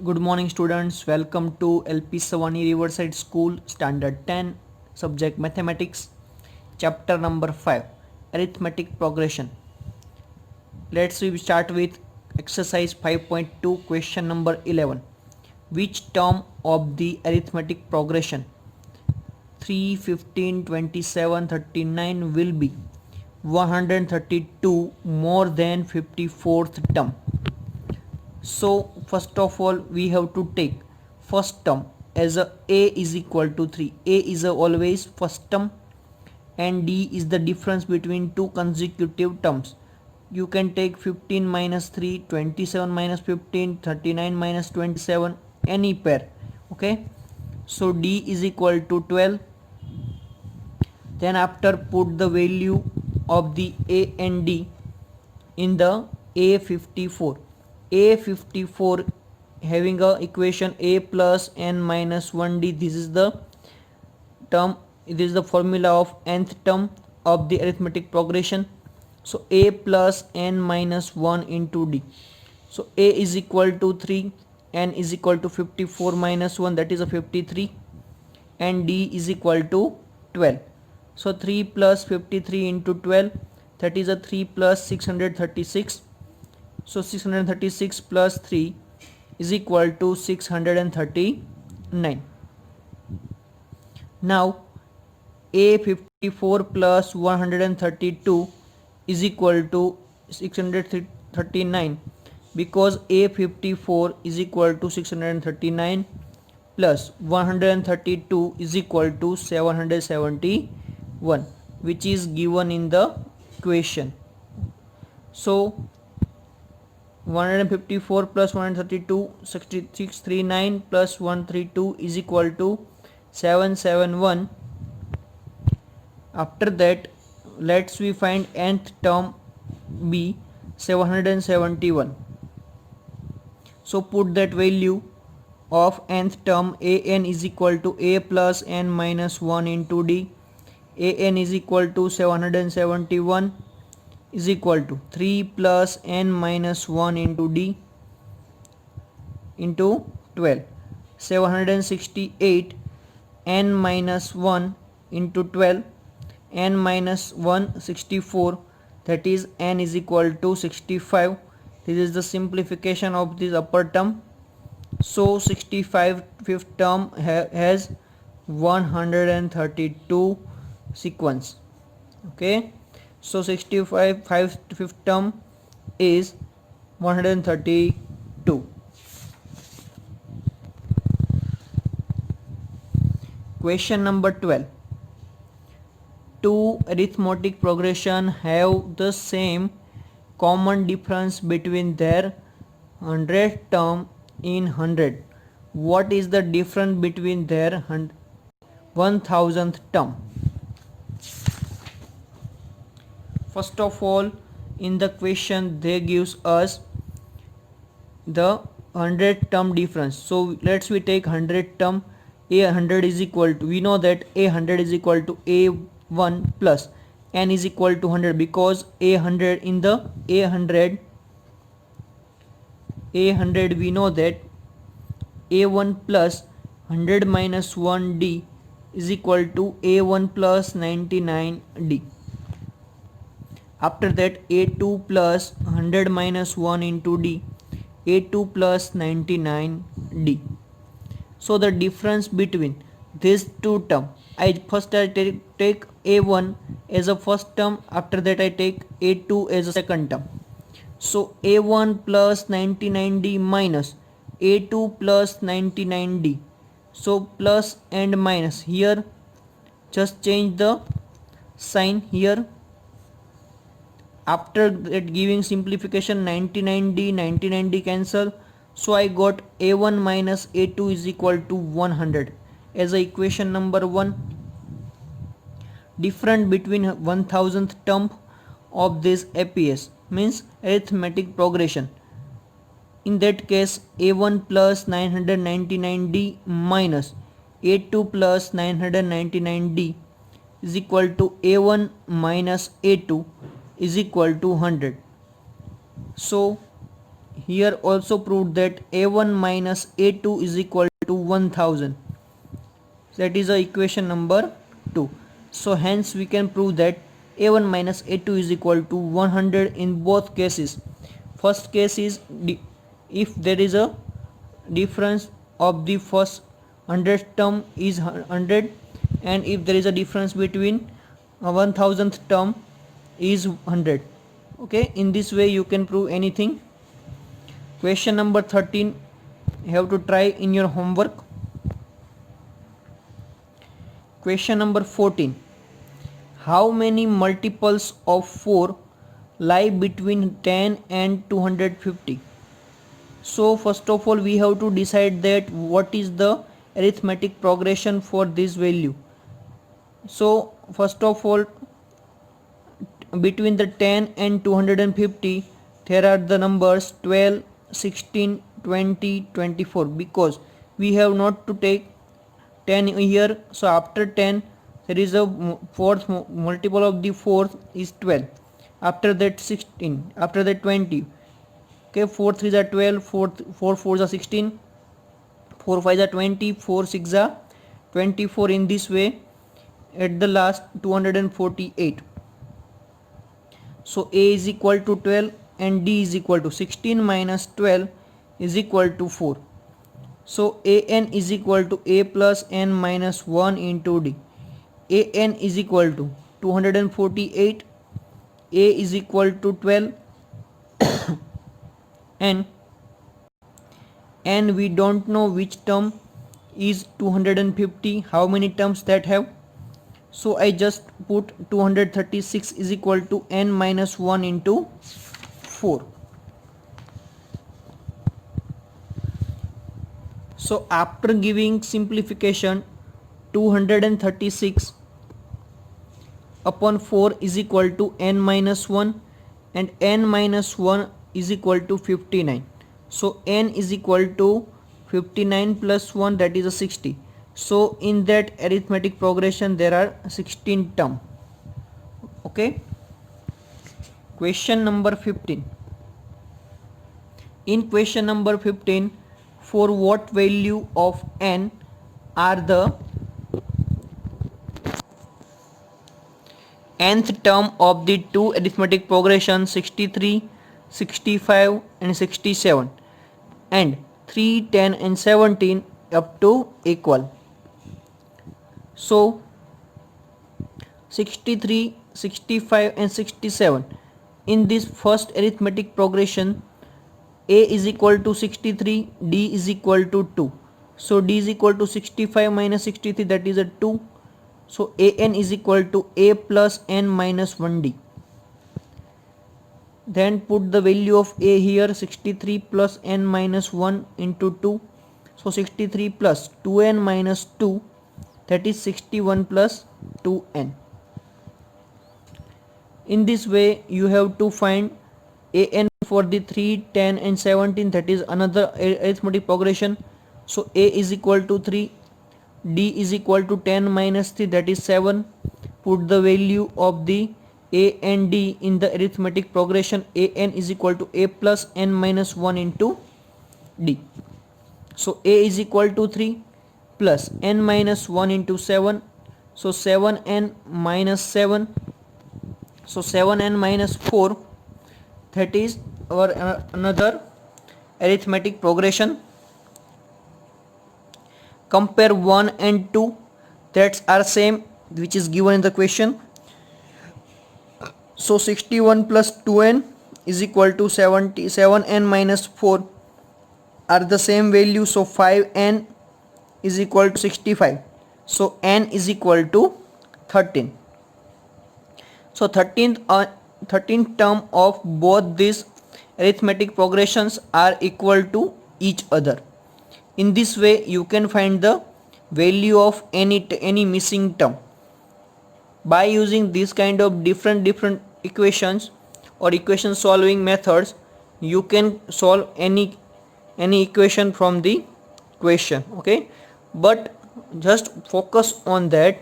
Good morning students, welcome to LP Savani Riverside School Standard 10 subject Mathematics chapter number 5 Arithmetic Progression. Let's we start with exercise 5.2 question number 11. Which term of the arithmetic progression 3, 15, 27, 39 will be 132 more than 54th term? So first of all we have to take first term as a is equal to 3. A is always first term and D is the difference between two consecutive terms. You can take 15 minus 3, 27 minus 15, 39 minus 27, any pair. Okay. So D is equal to 12. Then after put the value of the A and D in the A54. A54 having a equation A plus n minus 1D. This is the term, this is the formula of nth term of the arithmetic progression. So A plus n minus 1 into D. So A is equal to 3, n is equal to 54 minus 1, that is a 53, and D is equal to 12. So 3 plus 53 into 12, that is a 3 plus 636. So 636 plus 3 is equal to 639. Now A54 plus 132 is equal to 639, because A54 is equal to 639 plus 132 is equal to 771, which is given in the question. So 154 plus 132, 639 plus 132 is equal to 771. After that, let's we find nth term be 771. So put that value of nth term an is equal to a plus n minus 1 into d. An is equal to 771 is equal to 3 plus n minus 1 into d into 12. 768 n minus 1 into 12, n minus 1 64, that is n is equal to 65. This is the simplification of this upper term. So 65 fifth term has 132 sequence. Okay. So 65 fifth term is 132. Question number 12. Two arithmetic progression have the same common difference between their 100th term in 100. What is the difference between their 1000th term? First of all, in the question they gives us the 100 term difference. So let's we take 100 term. A100 is equal to, we know that A100 is equal to A1 plus n is equal to 100, because A100 in the A100 we know that A1 plus 100 minus 1D is equal to A1 plus 99D. After that, A2 plus 100 minus 1 into D, A2 plus 99D. So the difference between these two terms, I take A1 as a first term, after that I take A2 as a second term. So A1 plus 99D minus A2 plus 99D. So plus and minus, here just change the sign here. After that giving simplification, 99D cancel. So I got A1 minus A2 is equal to 100 as a equation number 1. Difference between 1000th term of this APS means arithmetic progression. In that case, A1 plus 999D minus A2 plus 999D is equal to A1 minus A2 is equal to 100. So here also proved that a1 minus a2 is equal to 1000. That is the equation number 2. So hence we can prove that a1 minus a2 is equal to 100 in both cases. First case is if there is a difference of the first 100th term is 100, and if there is a difference between 1000th term is 100. Okay, in this way you can prove anything. Question number 13 you have to try in your homework. Question number 14. How many multiples of 4 lie between 10 and 250? So first of all we have to decide that what is the arithmetic progression for this value. So first of all, between the 10 and 250 there are the numbers 12, 16, 20, 24, because we have not to take 10 here. So after 10 there is a fourth multiple of the fourth is 12, after that 16, after that 20. Okay, 4 3s are 12, 4 4s are 16, 4 5s are 20, 4 6s are 24. In this way at the last 248. So a is equal to 12 and d is equal to 16 minus 12 is equal to 4. So an is equal to a plus n minus 1 into d. An is equal to 248, a is equal to 12 and we don't know which term is 250, how many terms that have. So I just put 236 is equal to n minus 1 into 4. So after giving simplification, 236 upon 4 is equal to n minus 1, and n minus 1 is equal to 59. So n is equal to 59 plus 1, that is a 60. So in that arithmetic progression there are 16 terms. Okay. Question number 15. In question number 15, for what value of n are the nth term of the two arithmetic progressions 63, 65 and 67, and 3, 10 and 17 up to equal. So 63, 65 and 67, in this first arithmetic progression a is equal to 63, d is equal to 2. So d is equal to 65 minus 63, that is a 2. So an is equal to a plus n minus 1d. Then put the value of a here, 63 plus n minus 1 into 2. So 63 plus 2n minus 2, that is 61 plus 2n. In this way you have to find an for the 3, 10 and 17, that is another arithmetic progression. So a is equal to 3, d is equal to 10 minus 3, that is 7. Put the value of the a and d in the arithmetic progression. An is equal to a plus n minus 1 into d. So a is equal to 3 plus n minus 1 into 7. So 7n minus 7. So 7n minus 4, that is our another arithmetic progression. Compare 1 and 2, that are same, which is given in the question. So 61 plus 2n is equal to 7n minus 4 are the same value. So 5n is equal to 65. So n is equal to 13. So 13th term of both these arithmetic progressions are equal to each other. In this way you can find the value of any missing term. By using this kind of different equations or equation solving methods, you can solve any equation from the question. Okay, but just focus on that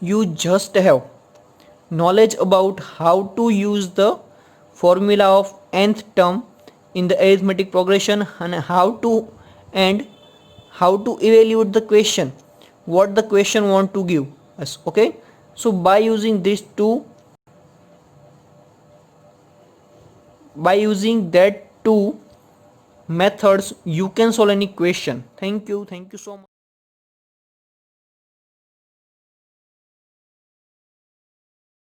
you just have knowledge about how to use the formula of nth term in the arithmetic progression, and how to evaluate the question, what the question want to give us. Okay, so by using these two, by using that two methods, you can solve any question. Thank you so much.